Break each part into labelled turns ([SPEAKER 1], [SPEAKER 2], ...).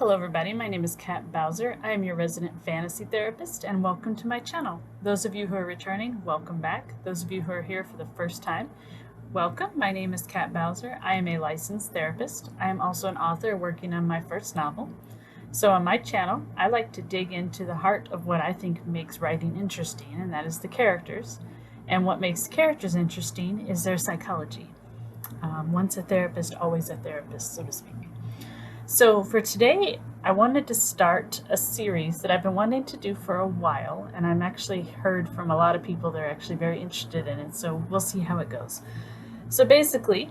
[SPEAKER 1] Hello everybody, my name is Kat Bowser. I am your resident fantasy therapist and welcome to my channel. Those of you who are returning, welcome back. Those of you who are here for the first time, welcome. My name is Kat Bowser. I am a licensed therapist. I am also an author working on my first novel. So on my channel, I like to dig into the heart of what I think makes writing interesting, and that is the characters. And what makes characters interesting is their psychology. Once a therapist, always a therapist, so to speak. So for today, I wanted to start a series that I've been wanting to do for a while, and I'm actually heard from a lot of people that are actually very interested in it, so we'll see how it goes. So basically,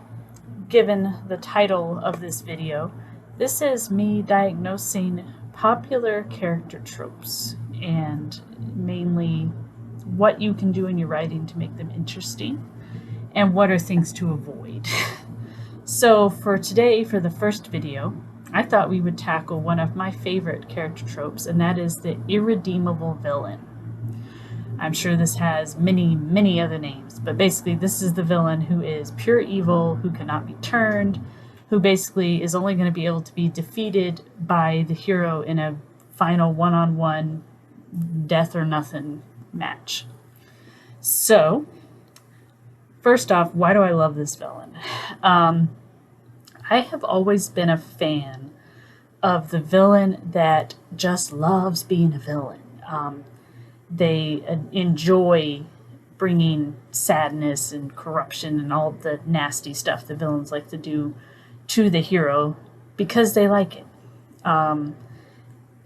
[SPEAKER 1] given the title of this video, this is me diagnosing popular character tropes, and mainly what you can do in your writing to make them interesting, and what are things to avoid. So for today, for the first video, I thought we would tackle one of my favorite character tropes, and that is the irredeemable villain. I'm sure this has many other names, but basically this is the villain who is pure evil, who cannot be turned, who basically is only going to be able to be defeated by the hero in a final one-on-one death or nothing match. So, first off, why do I love this villain? I have always been a fan of the villain that just loves being a villain. They enjoy bringing sadness and corruption and all the nasty stuff the villains like to do to the hero because they like it.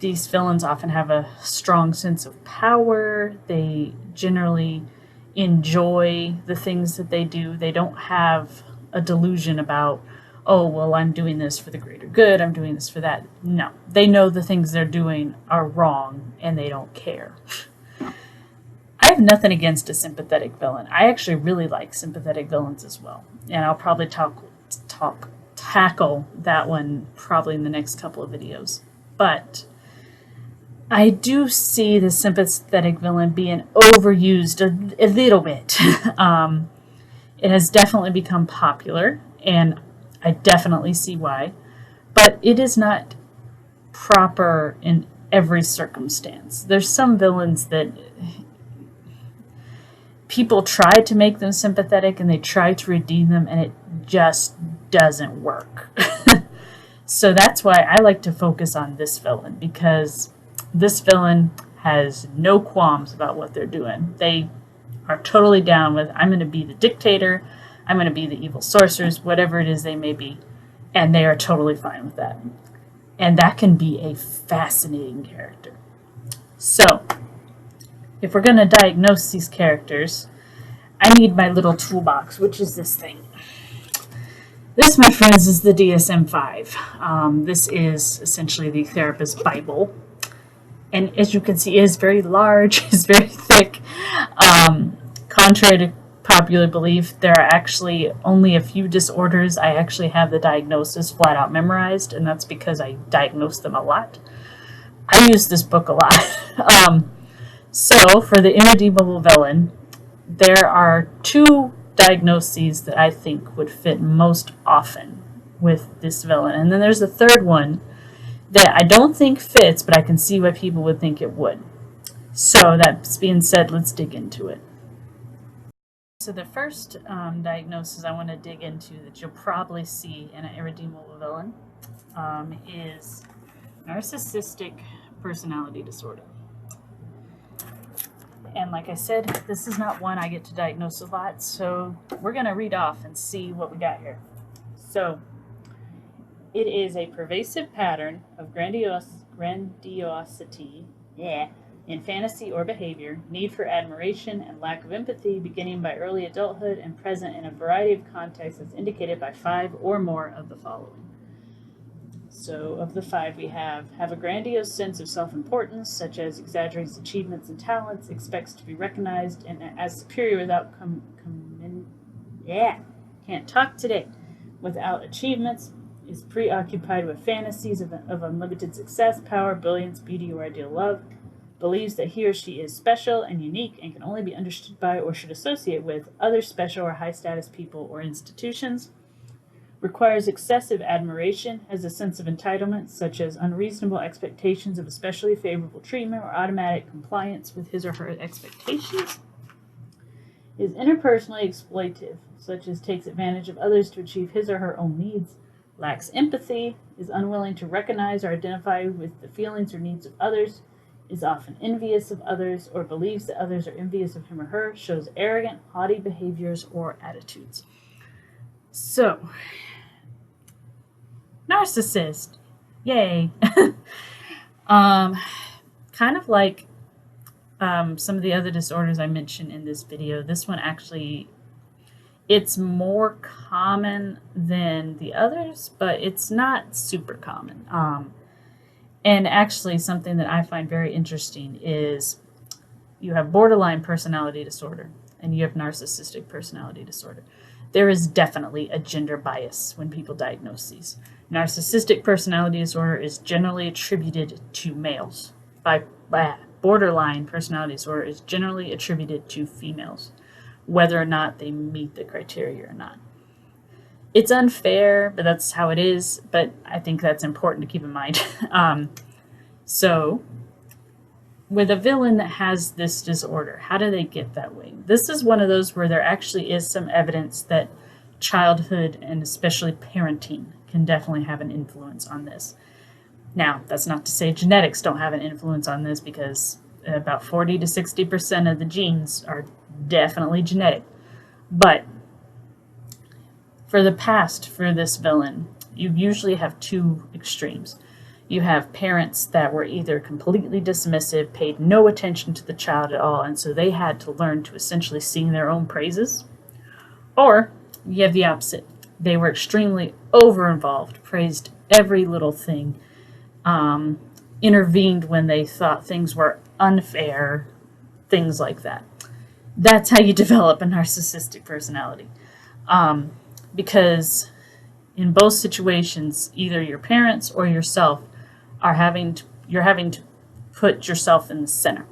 [SPEAKER 1] These villains often have a strong sense of power. They generally enjoy the things that they do. They don't have a delusion about, oh, well, I'm doing this for the greater good, I'm doing this for that. No, they know the things they're doing are wrong and they don't care. I have nothing against a sympathetic villain. I actually really like sympathetic villains as well. And I'll probably tackle that one probably in the next couple of videos. But I do see the sympathetic villain being overused a little bit. It has definitely become popular, and I definitely see why, but it is not proper in every circumstance. There's some villains that people try to make them sympathetic and they try to redeem them, and it just doesn't work. So that's why I like to focus on this villain, because this villain has no qualms about what they're doing. They are totally down with, I'm going to be the dictator, I'm going to be the evil sorcerers, whatever it is they may be, and they are totally fine with that. And that can be a fascinating character. So, if we're going to diagnose these characters, I need my little toolbox, which is this thing. This, my friends, is the DSM-5. This is essentially the therapist's Bible. And as you can see, it is very large, it's very thick. Contrary to popular belief, there are actually only a few disorders I actually have the diagnosis flat out memorized, and that's because I diagnose them a lot. I use this book a lot. So for the irredeemable villain, there are two diagnoses that I think would fit most often with this villain. And then there's a third one that I don't think fits, but I can see why people would think it would. So that being said, let's dig into it. So the first diagnosis I want to dig into that you'll probably see in an irredeemable villain is narcissistic personality disorder. And like I said, this is not one I get to diagnose a lot, so we're going to read off and see what we got here. So, it is a pervasive pattern of grandiosity in fantasy or behavior, need for admiration, and lack of empathy beginning by early adulthood and present in a variety of contexts as indicated by 5 or more of the following. So of the 5 we have a grandiose sense of self-importance, such as exaggerates achievements and talents, expects to be recognized and as superior without can't talk today, without achievements, is preoccupied with fantasies of unlimited success, power, brilliance, beauty, or ideal love, believes that he or she is special and unique and can only be understood by or should associate with other special or high-status people or institutions, requires excessive admiration, has a sense of entitlement, such as unreasonable expectations of especially favorable treatment or automatic compliance with his or her expectations, is interpersonally exploitive, such as takes advantage of others to achieve his or her own needs, lacks empathy, is unwilling to recognize or identify with the feelings or needs of others, is often envious of others or believes that others are envious of him or her, shows arrogant, haughty behaviors or attitudes. So, narcissist, yay. Kind of like some of the other disorders I mentioned in this video, this one actually, it's more common than the others, but it's not super common. And actually something that I find very interesting is you have borderline personality disorder and you have narcissistic personality disorder. There is definitely a gender bias when people diagnose these. Narcissistic personality disorder is generally attributed to males. Borderline personality disorder is generally attributed to females, whether or not they meet the criteria or not. It's unfair, but that's how it is, but I think that's important to keep in mind. So, with a villain that has this disorder, how do they get that way? This is one of those where there actually is some evidence that childhood and especially parenting can definitely have an influence on this. Now, that's not to say genetics don't have an influence on this, because about 40 to 60% of the genes are definitely genetic. But for this villain, you usually have two extremes. You have parents that were either completely dismissive, paid no attention to the child at all, and so they had to learn to essentially sing their own praises. Or you have the opposite. They were extremely over-involved, praised every little thing, intervened when they thought things were unfair, things like that. That's how you develop a narcissistic personality. Because in both situations, either your parents or yourself you're having to put yourself in the center.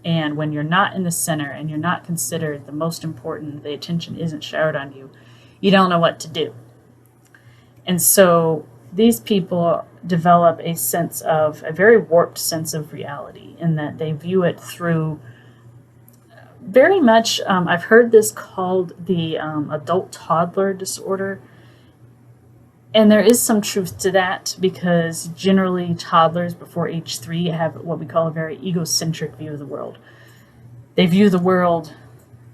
[SPEAKER 1] And when you're not in the center and you're not considered the most important, the attention isn't showered on you, you don't know what to do. And so these people develop a very warped sense of reality, in that they view it through very much, I've heard this called the adult toddler disorder. And there is some truth to that, because generally toddlers before age 3 have what we call a very egocentric view of the world. They view the world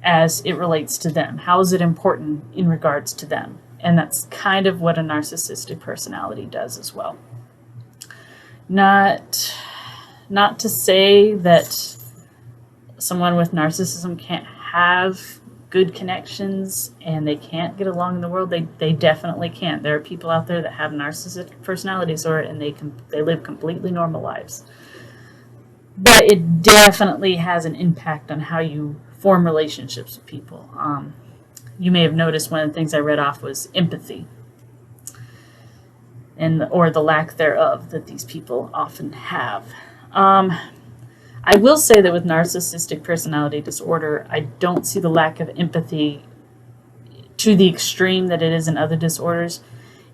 [SPEAKER 1] as it relates to them. How is it important in regards to them? And that's kind of what a narcissistic personality does as well. Not to say that someone with narcissism can't have good connections and they can't get along in the world. They definitely can. There are people out there that have narcissistic personality disorder and they live completely normal lives. But it definitely has an impact on how you form relationships with people. You may have noticed one of the things I read off was empathy, or the lack thereof that these people often have. I will say that with narcissistic personality disorder, I don't see the lack of empathy to the extreme that it is in other disorders.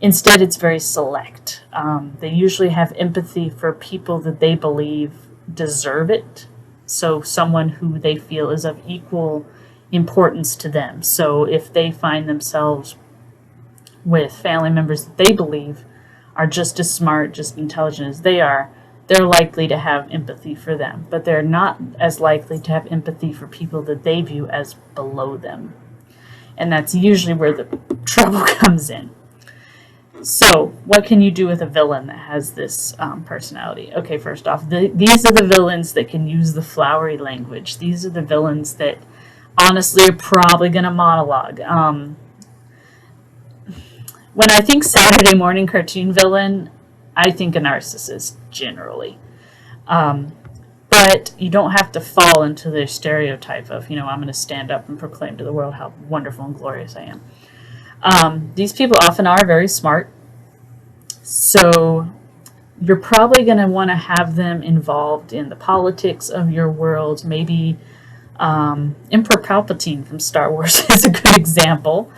[SPEAKER 1] Instead, it's very select. They usually have empathy for people that they believe deserve it. So someone who they feel is of equal importance to them. So if they find themselves with family members that they believe are just as smart, just intelligent as they are, they're likely to have empathy for them, but they're not as likely to have empathy for people that they view as below them. And that's usually where the trouble comes in. So, what can you do with a villain that has this personality? Okay, first off, these are the villains that can use the flowery language. These are the villains that honestly are probably going to monologue. When I think Saturday morning cartoon villain, I think a narcissist, generally. But you don't have to fall into their stereotype of, I'm going to stand up and proclaim to the world how wonderful and glorious I am. These people often are very smart. So you're probably going to want to have them involved in the politics of your world. Maybe Emperor Palpatine from Star Wars is a good example.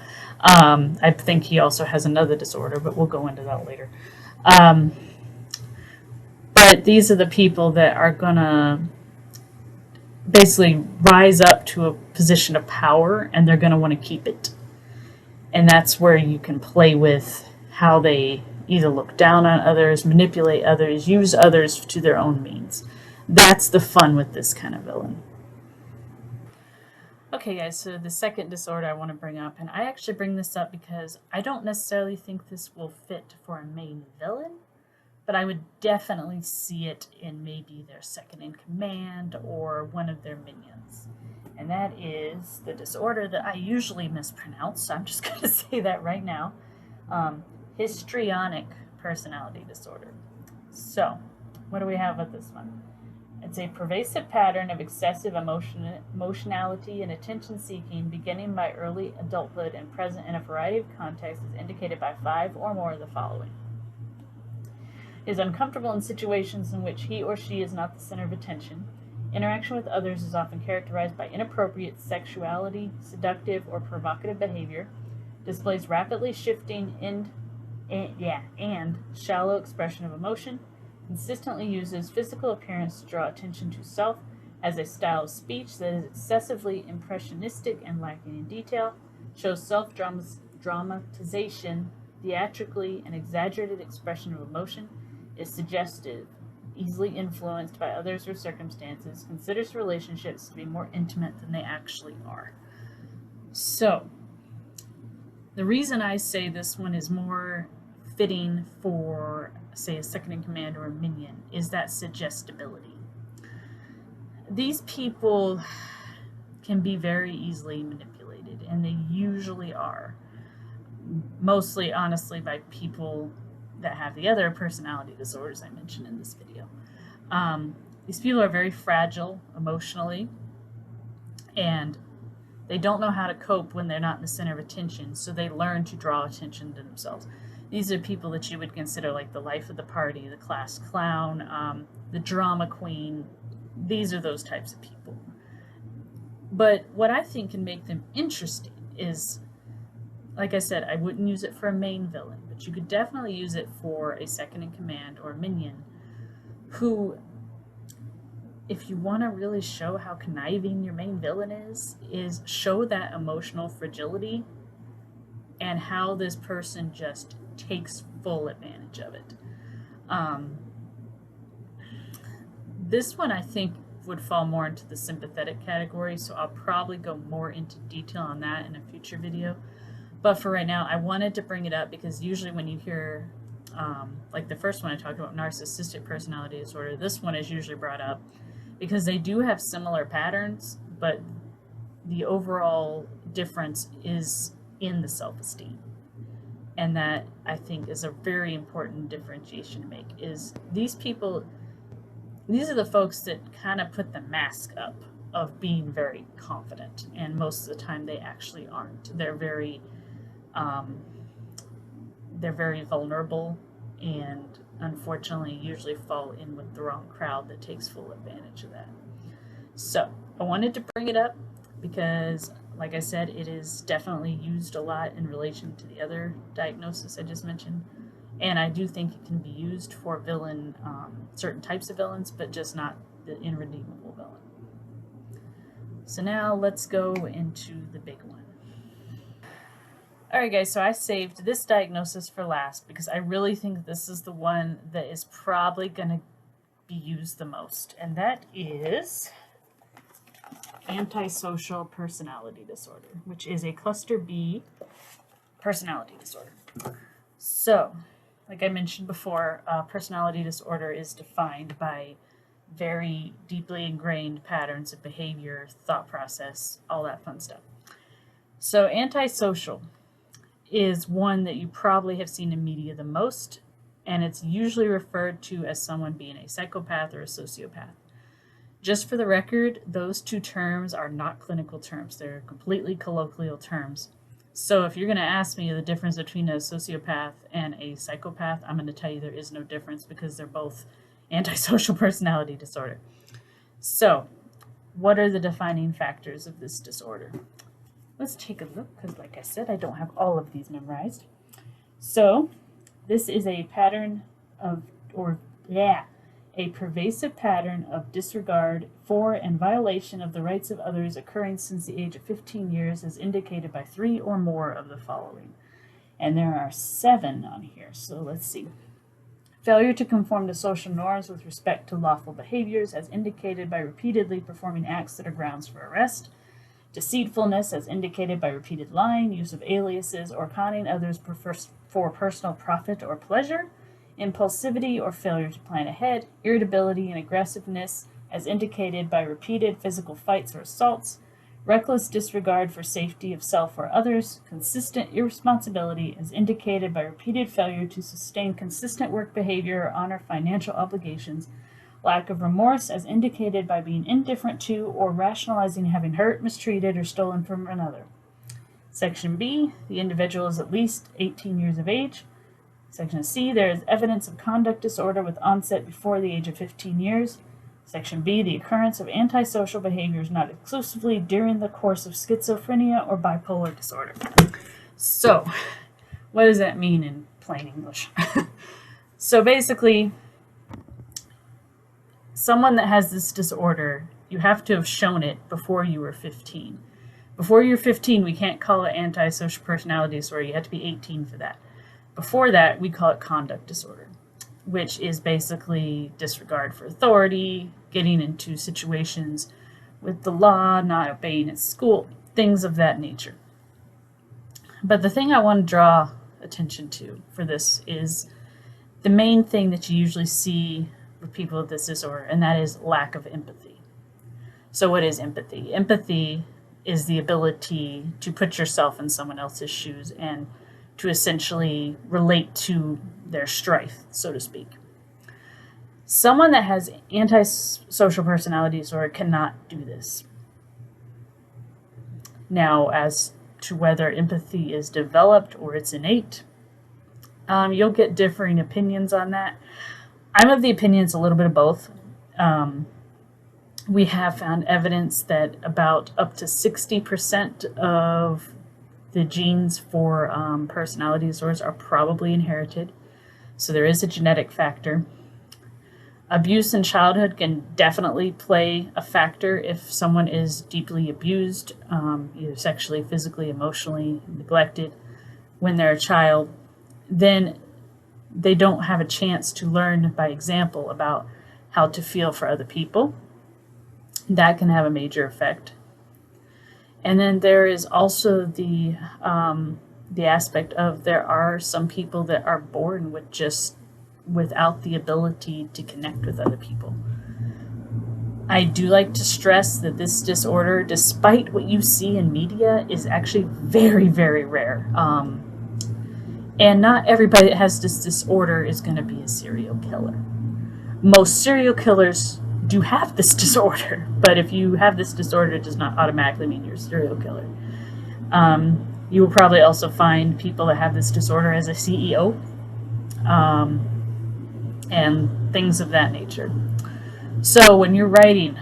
[SPEAKER 1] I think he also has another disorder, but we'll go into that later. Um, but these are the people that are going to basically rise up to a position of power, and they're going to want to keep it. And that's where you can play with how they either look down on others, manipulate others, use others to their own means. That's the fun with this kind of villain. Okay, guys, so the second disorder I want to bring up, and I actually bring this up because I don't necessarily think this will fit for a main villain, but I would definitely see it in maybe their second in command or one of their minions. And that is the disorder that I usually mispronounce, so I'm just going to say that right now. Histrionic personality disorder. So, what do we have with this one? It's a pervasive pattern of excessive emotionality and attention seeking beginning by early adulthood and present in a variety of contexts as indicated by 5 or more of the following. Is uncomfortable in situations in which he or she is not the center of attention. Interaction with others is often characterized by inappropriate sexuality, seductive, or provocative behavior. Displays rapidly shifting and shallow expression of emotion. Consistently uses physical appearance to draw attention to self, has a style of speech that is excessively impressionistic and lacking in detail, shows self-dramatization, theatrically and exaggerated expression of emotion, is suggestive, easily influenced by others or circumstances, considers relationships to be more intimate than they actually are. So, the reason I say this one is more fitting for, say, a second in command or a minion is that suggestibility. These people can be very easily manipulated, and they usually are. Mostly, honestly, by people that have the other personality disorders I mentioned in this video. These people are very fragile emotionally, and they don't know how to cope when they're not in the center of attention, so they learn to draw attention to themselves. These are people that you would consider like the life of the party, the class clown, the drama queen. These are those types of people. But what I think can make them interesting is, like I said, I wouldn't use it for a main villain, but you could definitely use it for a second in command or minion who, if you want to really show how conniving your main villain is show that emotional fragility and how this person just takes full advantage of it. This one I think would fall more into the sympathetic category, so I'll probably go more into detail on that in a future video. But for right now, I wanted to bring it up because usually when you hear, like the first one I talked about, narcissistic personality disorder, this one is usually brought up because they do have similar patterns, but the overall difference is in the self-esteem. And that, I think, is a very important differentiation to make, is these people, these are the folks that kind of put the mask up of being very confident, and most of the time they actually aren't. They're very vulnerable, and unfortunately usually fall in with the wrong crowd that takes full advantage of that. So I wanted to bring it up because, like I said, it is definitely used a lot in relation to the other diagnosis I just mentioned, and I do think it can be used for villain, certain types of villains, but just not the irredeemable villain. So now let's go into the big one. Alright guys, so I saved this diagnosis for last because I really think this is the one that is probably going to be used the most, and that is antisocial personality disorder, which is a cluster B personality disorder. So, like I mentioned before, personality disorder is defined by very deeply ingrained patterns of behavior, thought process, all that fun stuff. So antisocial is one that you probably have seen in media the most, and it's usually referred to as someone being a psychopath or a sociopath. Just for the record, those two terms are not clinical terms. They're completely colloquial terms. So if you're going to ask me the difference between a sociopath and a psychopath, I'm going to tell you there is no difference because they're both antisocial personality disorder. So, what are the defining factors of this disorder? Let's take a look, because like I said, I don't have all of these memorized. So, this is a pattern of, a pervasive pattern of disregard for and violation of the rights of others occurring since the age of 15 years as indicated by 3 or more of the following. And there are 7 on here, so let's see. Failure to conform to social norms with respect to lawful behaviors as indicated by repeatedly performing acts that are grounds for arrest. Deceitfulness as indicated by repeated lying, use of aliases, or conning others for personal profit or pleasure. Impulsivity or failure to plan ahead. Irritability and aggressiveness as indicated by repeated physical fights or assaults. Reckless disregard for safety of self or others. Consistent irresponsibility as indicated by repeated failure to sustain consistent work behavior or honor financial obligations. Lack of remorse as indicated by being indifferent to or rationalizing having hurt, mistreated, or stolen from another. Section B, the individual is at least 18 years of age. Section C, there is evidence of conduct disorder with onset before the age of 15 years. Section B, the occurrence of antisocial behaviors not exclusively during the course of schizophrenia or bipolar disorder. So, what does that mean in plain English? So basically, someone that has this disorder, you have to have shown it before you were 15. Before you're 15, we can't call it antisocial personality disorder. You have to be 18 for that. Before that, we call it conduct disorder, which is basically disregard for authority, getting into situations with the law, not obeying at school, things of that nature. But the thing I want to draw attention to for this is the main thing that you usually see with people with this disorder, and that is lack of empathy. So what is empathy? Empathy is the ability to put yourself in someone else's shoes and to essentially relate to their strife, so to speak. Someone that has antisocial personality disorder cannot do this. Now, as to whether empathy is developed or it's innate, you'll get differing opinions on that. I'm of the opinion it's a little bit of both. We have found evidence that about up to 60% of the genes for personality disorders are probably inherited. So there is a genetic factor. Abuse in childhood can definitely play a factor if someone is deeply abused, either sexually, physically, emotionally, neglected when they're a child. Then they don't have a chance to learn by example about how to feel for other people. That can have a major effect. And then there is also the aspect of there are some people that are born with just without the ability to connect with other people. I do like to stress that this disorder, despite what you see in media, is actually very, very rare. And not everybody that has this disorder is going to be a serial killer. Most serial killers do have this disorder, but if you have this disorder, it does not automatically mean you're a serial killer. You will probably also find people that have this disorder as a CEO, and things of that nature. So when you're writing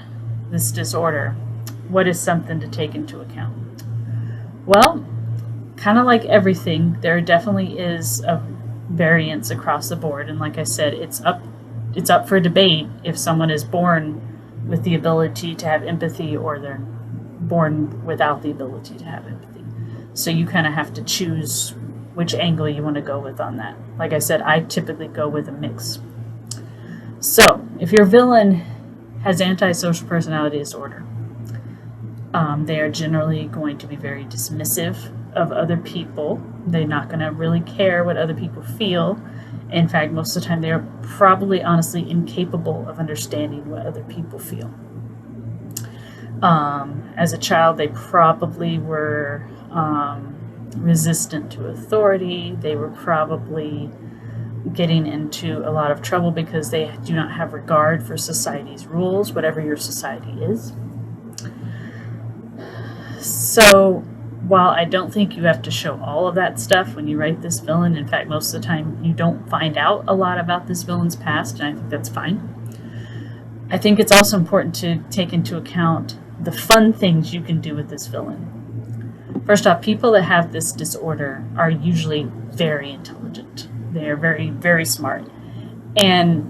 [SPEAKER 1] this disorder, what is something to take into account? Well, kind of like everything, there definitely is a variance across the board, and like I said, it's up for debate if someone is born with the ability to have empathy or they're born without the ability to have empathy. So you kind of have to choose which angle you want to go with on that. Like I said, I typically go with a mix. So if your villain has antisocial personality disorder, they are generally going to be very dismissive of other people. They're not going to really care what other people feel. In fact, most of the time, they are probably honestly incapable of understanding what other people feel. As a child, they probably were resistant to authority. They were probably getting into a lot of trouble because they do not have regard for society's rules, whatever your society is. So while I don't think you have to show all of that stuff when you write this villain, in fact, most of the time you don't find out a lot about this villain's past, and I think that's fine. I think it's also important to take into account the fun things you can do with this villain. First off, people that have this disorder are usually very intelligent. They are very, very smart. And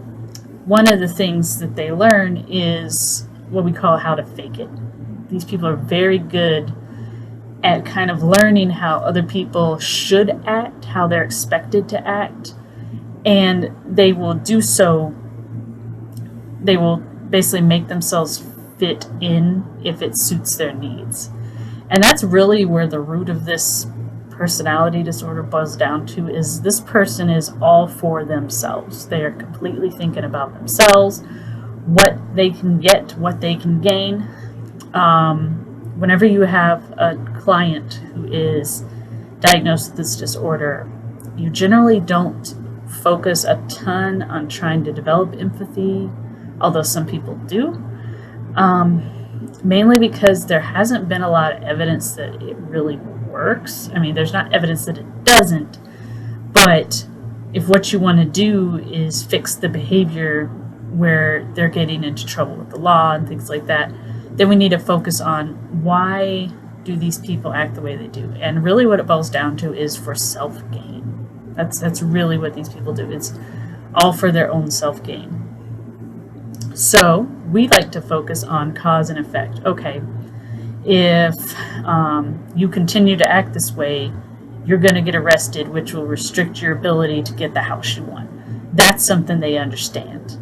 [SPEAKER 1] one of the things that they learn is what we call how to fake it. These people are very good at kind of learning how other people should act, how they're expected to act, and they will do so. They will basically make themselves fit in if it suits their needs. And that's really where the root of this personality disorder boils down to, is this person is all for themselves. They are completely thinking about themselves, what they can get, what they can gain. Whenever you have a client who is diagnosed with this disorder, you generally don't focus a ton on trying to develop empathy, although some people do. Mainly because there hasn't been a lot of evidence that it really works. I mean, there's not evidence that it doesn't, but if what you want to do is fix the behavior where they're getting into trouble with the law and things like that, then we need to focus on why do these people act the way they do. And really what it boils down to is for self-gain. That's really what these people do. It's all for their own self-gain. So we like to focus on cause and effect. Okay, if you continue to act this way, you're going to get arrested, which will restrict your ability to get the house you want. That's something they understand.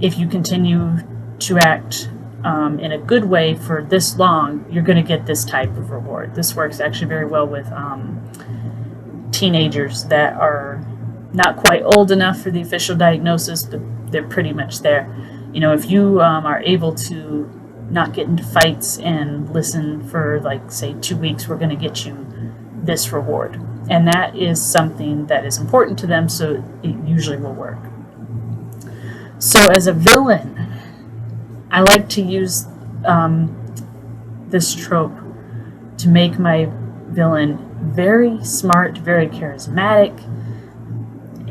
[SPEAKER 1] If you continue to act in a good way for this long, you're going to get this type of reward. This works actually very well with teenagers that are not quite old enough for the official diagnosis, but they're pretty much there. You know, if you are able to not get into fights and listen for, like, say, 2 weeks, we're going to get you this reward. And that is something that is important to them, so it usually will work. So as a villain, I like to use this trope to make my villain very smart, very charismatic,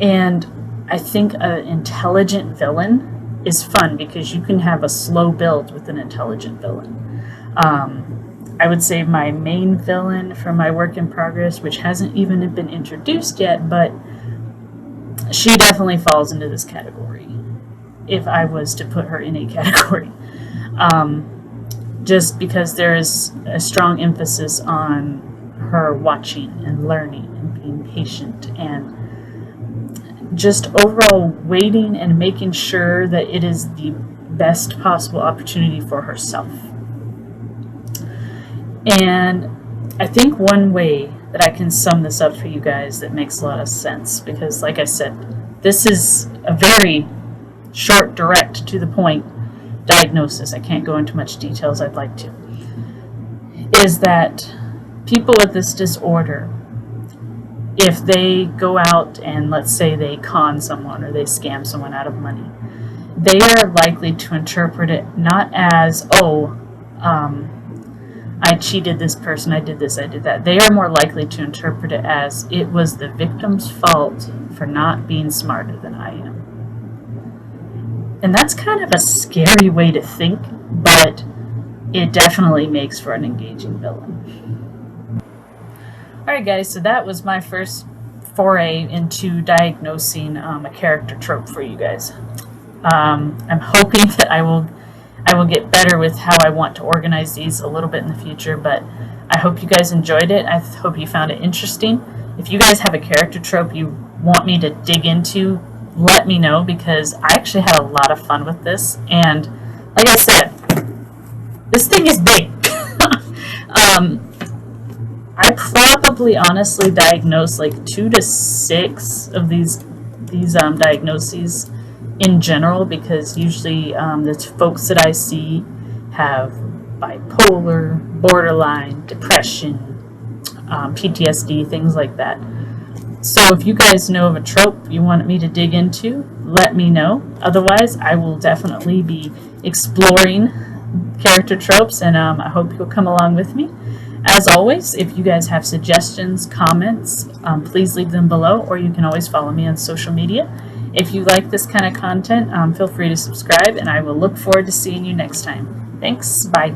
[SPEAKER 1] and I think an intelligent villain is fun because you can have a slow build with an intelligent villain. I would say my main villain from my work in progress, which hasn't even been introduced yet, but she definitely falls into this category if I was to put her in a category. Just because there is a strong emphasis on her watching and learning and being patient and just overall waiting and making sure that it is the best possible opportunity for herself. And I think one way that I can sum this up for you guys that makes a lot of sense, because like I said, this is a very short, direct, to the point diagnosis. I can't go into much details. I'd like to. Is that people with this disorder, if they go out and let's say they con someone or they scam someone out of money, they are likely to interpret it not as, I cheated this person, I did this, I did that. They are more likely to interpret it as, it was the victim's fault for not being smarter than I am. And that's kind of a scary way to think, but it definitely makes for an engaging villain. Alright guys, so that was my first foray into diagnosing a character trope for you guys. I'm hoping that I will get better with how I want to organize these a little bit in the future, but I hope you guys enjoyed it. I hope you found it interesting. If you guys have a character trope you want me to dig into, let me know, because I actually had a lot of fun with this, and like I said, this thing is big. I probably honestly diagnosed like 2 to 6 of these diagnoses in general, because usually the folks that I see have bipolar, borderline, depression, PTSD, things like that. So if you guys know of a trope you want me to dig into, let me know. Otherwise, I will definitely be exploring character tropes, and I hope you'll come along with me. As always, if you guys have suggestions, comments, please leave them below, or you can always follow me on social media. If you like this kind of content, feel free to subscribe, and I will look forward to seeing you next time. Thanks. Bye.